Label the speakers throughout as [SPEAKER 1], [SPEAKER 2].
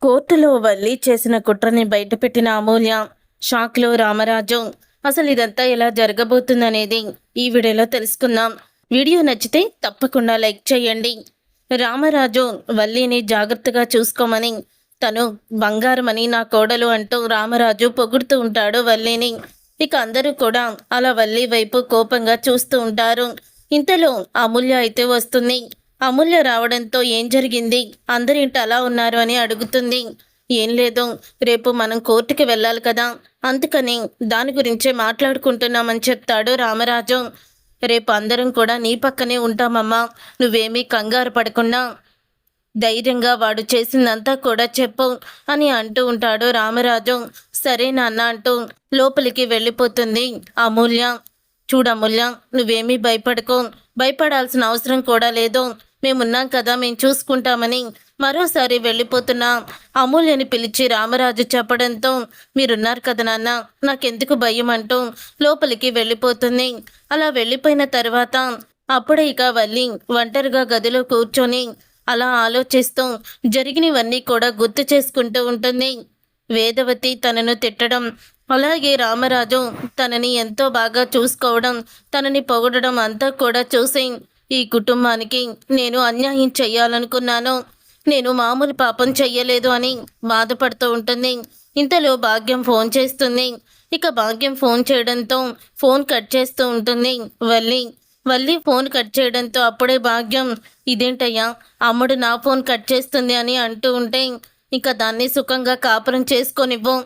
[SPEAKER 1] కోర్టులో వల్లి చేసిన కుట్రని బయటపెట్టిన అమూల్య. షాక్లో రామరాజు. అసలు ఇదంతా ఎలా జరగబోతుందనేది ఈ వీడియోలో తెలుసుకుందాం. వీడియో నచ్చితే తప్పకుండా లైక్ చేయండి. రామరాజు వల్లిని జాగ్రత్తగా చూసుకోమని, తను బంగారమని నా కోడలు అంటూ రామరాజు పొగుడుతూ ఉంటాడు వల్లిని. ఇక అందరూ కూడా అలా వల్లి వైపు కోపంగా చూస్తూ ఉంటారు. ఇంతలో అమూల్య అయితే వస్తుంది. అమూల్య రావడంతో ఏం జరిగింది, అందరింటి అలా ఉన్నారు అని అడుగుతుంది. ఏం లేదు, రేపు మనం కోర్టుకి వెళ్ళాలి కదా, అందుకని దాని గురించే మాట్లాడుకుంటున్నామని చెప్తాడు రామరాజు. రేపు అందరం కూడా నీ పక్కనే ఉంటామమ్మా, నువ్వేమీ కంగారు పడకుండా ధైర్యంగా వాడు చేసిందంతా కూడా చెప్పు అని అంటూ ఉంటాడు రామరాజు. సరే నాన్న అంటూ లోపలికి వెళ్ళిపోతుంది అమూల్య. చూడమూల్య, నువ్వేమీ భయపడకు, భయపడాల్సిన అవసరం కూడా లేదు, మేమున్నాం కదా, మేము చూసుకుంటామని మరోసారి వెళ్ళిపోతున్న అమూల్యని పిలిచి రామరాజు చెప్పడంతో, మీరున్నారు కదా నాన్న, నాకెందుకు భయం అంటూ లోపలికి వెళ్ళిపోతుంది. అలా వెళ్ళిపోయిన తర్వాత అప్పుడే ఇక వల్లి ఒంటరిగా గదిలో కూర్చొని అలా ఆలోచిస్తూ జరిగినవన్నీ కూడా గుర్తు చేసుకుంటూ ఉంటుంది. వేదవతి తనను తిట్టడం, అలాగే రామరాజు తనని ఎంతో బాగా చూసుకోవడం, తనని పొగడడం అంతా కూడా చూసి, ఈ కుటుంబానికి నేను అన్యాయం చెయ్యాలనుకున్నాను, నేను మామూలు పాపం చెయ్యలేదు అని బాధపడుతూ ఉంటుంది. ఇంతలో భాగ్యం ఫోన్ చేస్తుంది. ఇక భాగ్యం ఫోన్ చేయడంతో ఫోన్ కట్ చేస్తూ ఉంటుంది వల్లి. వల్లి ఫోన్ కట్ చేయడంతో అప్పుడే భాగ్యం, ఇదేంటయ్యా అమ్ముడు నా ఫోన్ కట్ చేస్తుంది అని అంటూ ఉంటే, ఇక దాన్ని సుఖంగా కాపురం చేసుకోనివ్వు,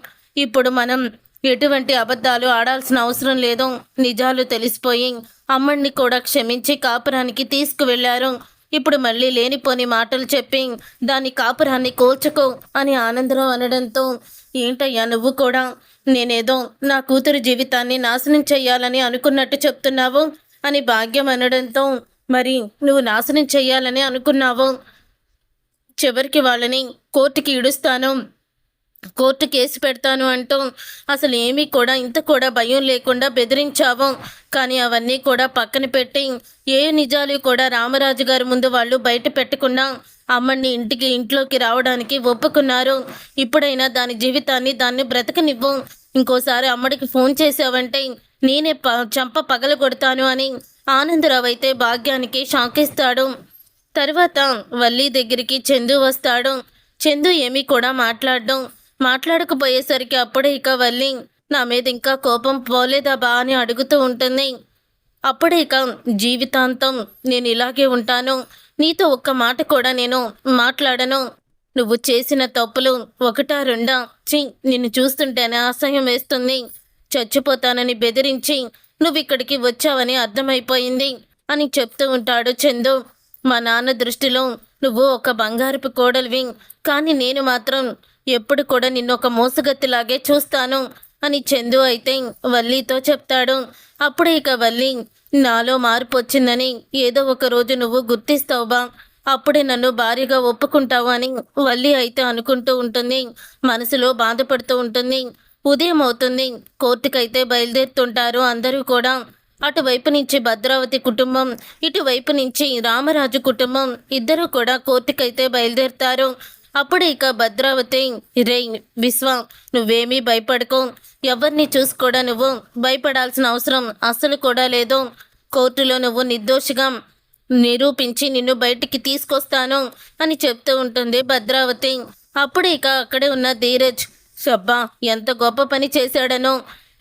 [SPEAKER 1] ఇప్పుడు మనం ఎటువంటి అబద్ధాలు ఆడాల్సిన అవసరం లేదు, నిజాలు తెలిసిపోయి అమ్మడిని కూడా క్షమించి కాపురానికి తీసుకువెళ్లారు, ఇప్పుడు మళ్ళీ లేనిపోని మాటలు చెప్పి దాని కాపురాన్ని కూల్చుకో అని ఆనందరావు అనడంతో, ఏంటయ్యా నువ్వు కూడా నేనేదో నా కూతురు జీవితాన్ని నాశనం చెయ్యాలని అనుకున్నట్టు చెప్తున్నావు అని భాగ్యం అనడంతో, మరి నువ్వు నాశనం చెయ్యాలని అనుకున్నావు, చివరికి వాళ్ళని కోర్టుకి ఇడుస్తాను, కోర్టు కేసు పెడతాను అంటూ అసలు ఏమీ కూడా ఇంత కూడా భయం లేకుండా బెదిరించావు. కానీ అవన్నీ కూడా పక్కన పెట్టి ఏ నిజాలు కూడా రామరాజు గారి ముందు వాళ్ళు బయట పెట్టకుండా అమ్మని ఇంట్లోకి రావడానికి ఒప్పుకున్నారు. ఇప్పుడైనా దాని జీవితాన్ని దాన్ని బ్రతకనివ్వు, ఇంకోసారి అమ్మడికి ఫోన్ చేసావంటే నేనే చంప పగల కొడతాను అని ఆనందరావు అయితే భాగ్యానికి షాక్ ఇస్తాడు. తర్వాత వల్లి దగ్గరికి చందు వస్తాడు. చందు ఏమీ కూడా మాట్లాడకపోయేసరికి అప్పుడే ఇక వల్లి, నా మీద ఇంకా కోపం పోలేదా బా అని అడుగుతూ ఉంటుంది. అప్పుడే ఇక, జీవితాంతం నేను ఇలాగే ఉంటాను, నీతో ఒక్క మాట కూడా నేను మాట్లాడను, నువ్వు చేసిన తప్పులు ఒకటా రెండా, నిన్ను చూస్తుంటేనే అసహ్యం వేస్తుంది, చచ్చిపోతానని బెదిరించి నువ్వు ఇక్కడికి వచ్చావని అర్థమైపోయింది అని చెప్తూ ఉంటాడు చందు. మా నాన్న దృష్టిలో నువ్వు ఒక బంగారపు కోడలివి, కానీ నేను మాత్రం ఎప్పుడు కూడా నిన్ను ఒక మోసగత్తిలాగే చూస్తాను అని చందు అయితే వల్లితో చెప్తాడు. అప్పుడు ఇక వల్లి, నాలో మార్పు వచ్చిందని ఏదో ఒక రోజు నువ్వు గుర్తిస్తావుబా, అప్పుడే నన్ను భారీగా ఒప్పుకుంటావు అని వల్లి అయితే అనుకుంటూ ఉంటుంది. మనసులో బాధపడుతూ ఉంటుంది. ఉదయం అవుతుంది. కోర్టుకైతే బయలుదేరుతుంటారు అందరూ కూడా. అటువైపు నుంచి భద్రావతి కుటుంబం, ఇటువైపు నుంచి రామరాజు కుటుంబం ఇద్దరూ కూడా కోర్టుకైతే బయలుదేరుతారు. అప్పుడు ఇక భద్రావతి, రే విశ్వ, నువ్వేమీ భయపడకు, ఎవరిని చూసి కూడా నువ్వు భయపడాల్సిన అవసరం అస్సలు కూడా లేదు, కోర్టులో నువ్వు నిర్దోషిగా నిరూపించి నిన్ను బయటికి తీసుకొస్తాను అని చెప్తూ ఉంటుంది భద్రావతి. అప్పుడు ఇక అక్కడే ఉన్న ధీరజ్, షబ్బా ఎంత గొప్ప పని చేశాడనో,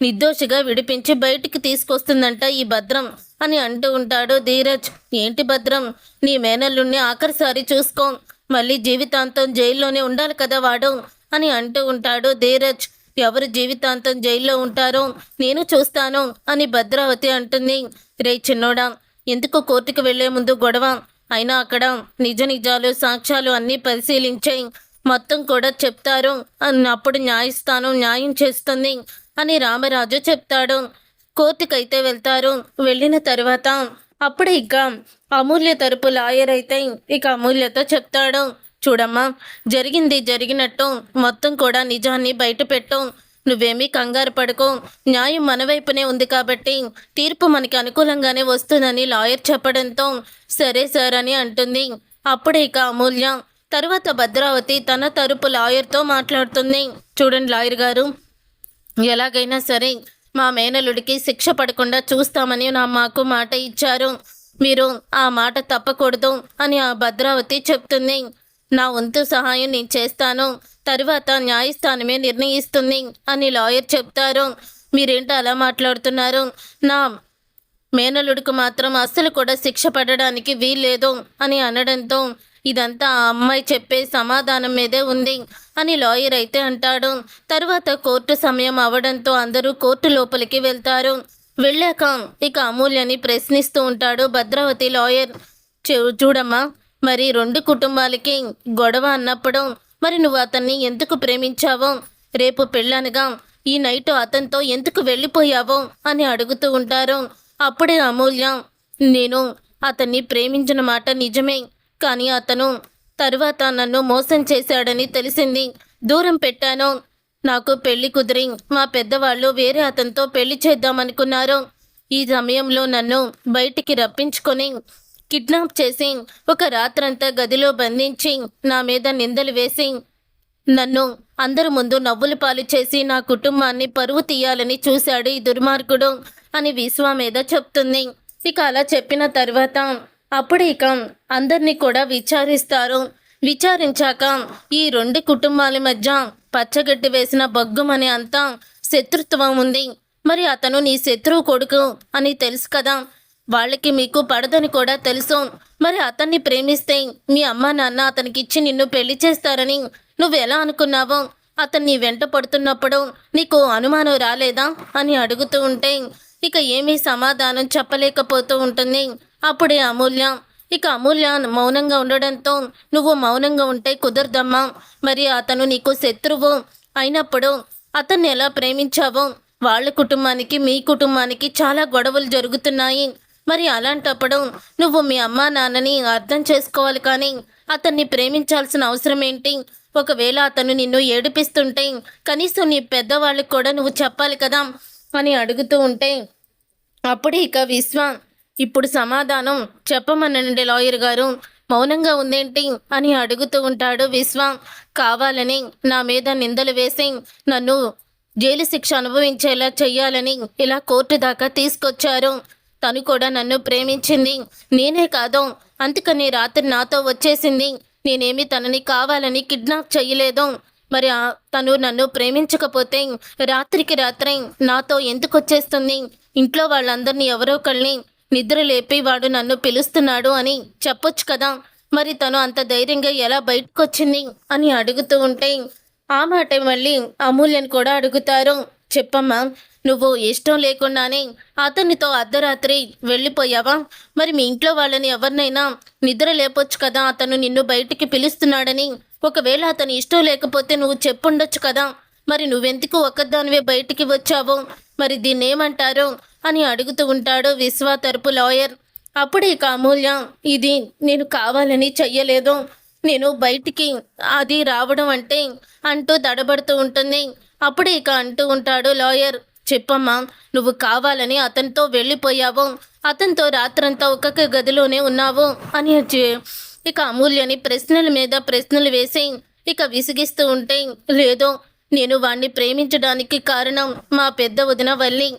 [SPEAKER 1] నిర్దోషిగా విడిపించి బయటికి తీసుకొస్తుందంట ఈ భద్రం అని అంటూ ఉంటాడు ధీరజ్. ఏంటి భద్రం, నీ మేనల్లుణ్ణి ఆఖరిసారి చూసుకో, మళ్ళీ జీవితాంతం జైల్లోనే ఉండాలి కదా వాడు అని అంటూ ఉంటాడు ధీరజ్. ఎవరు జీవితాంతం జైల్లో ఉంటారో నేను చూస్తాను అని భద్రావతి అంటుంది. రే చిన్నోడా, ఎందుకు కోర్టుకు వెళ్లే ముందు గొడవ, అయినా అక్కడ నిజ నిజాలు సాక్ష్యాలు అన్నీ పరిశీలించే మొత్తం కూడా చెప్తారు, అన్నప్పుడు న్యాయస్థానం న్యాయం చేస్తుంది అని రామరాజు చెప్తాడు. కోర్టుకైతే వెళ్తారు. వెళ్ళిన తర్వాత అప్పుడే ఇక అమూల్య తరపు లాయర్ అయితే ఇక అమూల్యతో చెప్తాడు, చూడమ్మా, జరిగింది జరిగినట్టు మొత్తం కూడా నిజాన్ని బయట పెట్టు, నువ్వేమీ కంగారు పడుకో, న్యాయం మన వైపునే ఉంది కాబట్టి తీర్పు మనకి అనుకూలంగానే వస్తుందని లాయర్ చెప్పడంతో, సరే సార్ అని అంటుంది. అప్పుడే ఇక అమూల్య, తరువాత భద్రావతి తన తరపు లాయర్తో మాట్లాడుతుంది. చూడండి లాయర్ గారు, ఎలాగైనా సరే మా మేనలుడికి శిక్ష పడకుండా చూస్తామని మాకు మాట ఇచ్చారు. మీరు ఆ మాట తప్పకూడదు అని ఆ భద్రావతి చెప్తుంది. నా వంతు సహాయం నేను చేస్తాను, తరువాత న్యాయస్థానమే నిర్ణయిస్తుంది అని లాయర్ చెప్తారు. మీరేంటి అలా మాట్లాడుతున్నారు? నా మేనలుడికి మాత్రం అస్సలు కూడా శిక్ష పడడానికి వీల్లేదు అని అనడంతో ఇదంతా ఆ అమ్మాయి చెప్పే సమాధానం మీదే ఉంది అని లాయర్ అయితే అంటాడు. తర్వాత కోర్టు సమయం అవడంతో అందరూ కోర్టు లోపలికి వెళ్తారు. వెళ్ళాక ఇక అమూల్యని ప్రశ్నిస్తూ ఉంటాడు భద్రావతి లాయర్. చూడమ్మా, మరి 2 కుటుంబాలకి గొడవ అన్నప్పుడు మరి నువ్వు అతన్ని ఎందుకు ప్రేమించావో, రేపు పెళ్ళనగా ఈ నైట్ అతనితో ఎందుకు వెళ్ళిపోయావో అని అడుగుతూ ఉంటారు. అప్పుడే అమూల్య, నేను అతన్ని ప్రేమించిన మాట నిజమే, కానీ అతను తరువాత నన్ను మోసం చేశాడని తెలిసింది, దూరం పెట్టాను. నాకు పెళ్లి కుదిరి మా పెద్దవాళ్ళు వేరే అతనితో పెళ్లి చేద్దామనుకున్నారు. ఈ సమయంలో నన్ను బయటికి రప్పించుకొని కిడ్నాప్ చేసి ఒక రాత్రంతా గదిలో బంధించి నా మీద నిందలు వేసి నన్ను అందరి ముందు నవ్వుల పాలు చేసి నా కుటుంబాన్ని పరువు తీయాలని చూశాడు ఈ దుర్మార్గుడు అని విశ్వ మీద చెప్తుంది. ఇక అలా చెప్పిన తర్వాత అప్పుడు ఇక అందరినీ కూడా విచారిస్తారు. విచారించాక ఈ 2 కుటుంబాల మధ్య పచ్చగడ్డి వేసిన బొగ్గుమని అంతా శత్రుత్వం ఉంది. మరి అతను నీ శత్రువు కొడుకు అని తెలుసు కదా, వాళ్ళకి మీకు పడదని కూడా తెలుసు. మరి అతన్ని ప్రేమిస్తే మీ అమ్మ నాన్న అతనికి ఇచ్చి నిన్ను పెళ్లి చేస్తారని నువ్వు ఎలా అనుకున్నావో, అతన్ని వెంట పడుతున్నప్పుడు నీకు అనుమానం రాలేదా అని అడుగుతూ ఉంటే ఇక ఏమీ సమాధానం చెప్పలేకపోతూ ఉంటుంది. అప్పుడే అమూల్య మౌనంగా ఉండడంతో, నువ్వు మౌనంగా ఉంటే కుదరదమ్మా, మరి అతను నీకు శత్రువు అయినప్పుడు అతన్ని ఎలా ప్రేమించావో, వాళ్ళ కుటుంబానికి మీ కుటుంబానికి చాలా గొడవలు జరుగుతున్నాయి. మరి అలాంటప్పుడు నువ్వు మీ అమ్మా నాన్నని అర్థం చేసుకోవాలి, కానీ అతన్ని ప్రేమించాల్సిన అవసరం ఏంటి? ఒకవేళ అతను నిన్ను ఏడిపిస్తుంటే కనీసం నీ పెద్దవాళ్ళకి కూడా నువ్వు చెప్పాలి కదా అని అడుగుతూ ఉంటే అప్పుడు ఇక విశ్వ, ఇప్పుడు సమాధానం చెప్పమనండి లాయర్ గారు, మౌనంగా ఉందేంటి అని అడుగుతూ ఉంటాడు విశ్వ. కావాలని నా మీద నిందలు వేసి నన్ను జైలు శిక్ష అనుభవించేలా చెయ్యాలని ఇలా కోర్టు దాకా తీసుకొచ్చారు. తను కూడా నన్ను ప్రేమించింది, నేనే కాదు, అందుకని రాత్రి నాతో వచ్చేసింది. నేనేమి తనని కావాలని కిడ్నాప్ చేయలేదు. మరి తను నన్ను ప్రేమించకపోతే రాత్రికి రాత్రి నాతో ఎందుకు వచ్చేస్తుంది? ఇంట్లో వాళ్ళందరినీ ఎవరో ఒకళ్ళని నిద్ర లేపి వాడు నన్ను పిలుస్తున్నాడు అని చెప్పొచ్చు కదా, మరి తను అంత ధైర్యంగా ఎలా బయటకు వచ్చింది అని అడుగుతూ ఉంటే ఆ మాట మళ్ళీ అమూల్యని కూడా అడుగుతారు. చెప్పమ్మా, నువ్వు ఇష్టం లేకుండానే అతనితో అర్ధరాత్రి వెళ్ళిపోయావా? మరి మీ ఇంట్లో వాళ్ళని ఎవరినైనా నిద్ర లేపొచ్చు కదా, అతను నిన్ను బయటికి పిలుస్తున్నాడని. ఒకవేళ అతను ఇష్టం లేకపోతే నువ్వు చెప్పుండొచ్చు కదా, మరి నువ్వెందుకు ఒక్కదానివే బయటికి వచ్చావు? మరి దీన్ని ఏమంటారు అని అడుగుతూ ఉంటాడు విశ్వ తరపు లాయర్. అప్పుడు ఇక అమూల్య, ఇది నేను కావాలని చెయ్యలేదు, నేను బయటికి అది రావడం అంటే అంటూ తడబడుతూ ఉంటుంది. అప్పుడు ఇక అంటూ ఉంటాడు లాయర్, చెప్పమ్మా, నువ్వు కావాలని అతనితో వెళ్ళిపోయావు, అతనితో రాత్రంతా ఒక్కొక్క గదిలోనే ఉన్నావు అని ఇక అమూల్యని ప్రశ్నల మీద ప్రశ్నలు వేసి ఇక విసిగిస్తూ ఉంటే, లేదో, నేను వాణ్ణి ప్రేమించడానికి కారణం మా పెద్ద వదిన వల్లి.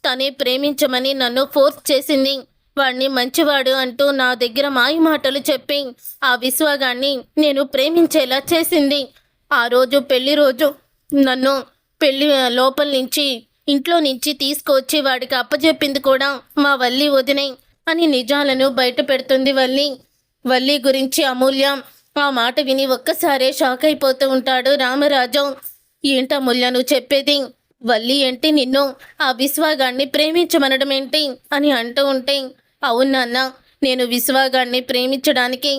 [SPEAKER 1] తనే ప్రేమించమని నన్ను ఫోర్స్ చేసింది. వాణ్ణి మంచివాడు అంటూ నా దగ్గర మాయ మాటలు చెప్పి ఆ విశ్వగాన్ని నేను ప్రేమించేలా చేసింది. ఆ రోజు పెళ్లి రోజు నన్ను పెళ్లి లోపల నుంచి ఇంట్లో నుంచి తీసుకొచ్చి వాడికి అప్పచెప్పింది కూడా మా వల్లి వదినే అని నిజాలను బయట పెడుతుంది వల్లి గురించి అమూల్య. ఆ మాట విని ఒక్కసారే షాక్ అయిపోతూ ఉంటాడు రామరాజు. ఏంటమూల్య నువ్వు చెప్పేది? వల్లి ఏంటి నిన్ను ఆ విశ్వగాన్ని ప్రేమించమనడం ఏంటి అని అంటూ ఉంటే, అవునన్న, నేను విశ్వగాన్ని ప్రేమించడానికి,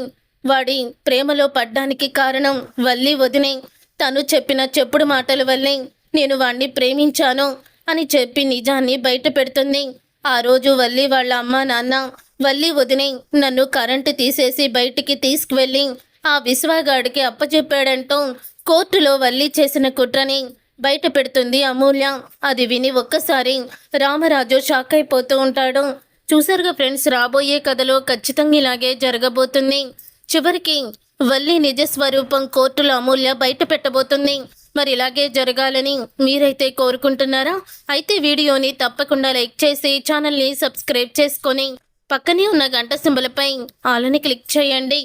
[SPEAKER 1] వాడి ప్రేమలో పడ్డానికి కారణం వల్లి వదినే. తను చెప్పిన చెప్పుడు మాటల వల్లే నేను వాణ్ణి ప్రేమించాను అని చెప్పి నిజాన్ని బయట పెడుతుంది. ఆ రోజు వల్లి వాళ్ళ అమ్మ నాన్న వల్లి వదినే నన్ను కరెంటు తీసేసి బయటికి తీసుకువెళ్ళి ఆ విశ్వగాడికి అప్పచెప్పాడంటూ కోర్టులో వల్లి చేసిన కుట్రని బయట పెడుతుంది అమూల్య. అది విని ఒక్కసారి రామరాజు షాక్ అయిపోతూ ఉంటాడు. చూసారుగా ఫ్రెండ్స్, రాబోయే కథలో ఖచ్చితంగా ఇలాగే జరగబోతుంది. చివరికి వల్లి నిజ స్వరూపం కోర్టులో అమూల్య బయట పెట్టబోతుంది. మరి ఇలాగే జరగాలని మీరైతే కోరుకుంటున్నారా? అయితే వీడియోని తప్పకుండా లైక్ చేసి ఛానల్ని సబ్స్క్రైబ్ చేసుకొని పక్కనే ఉన్న గంట సింబలపై ఆల్ అని క్లిక్ చేయండి.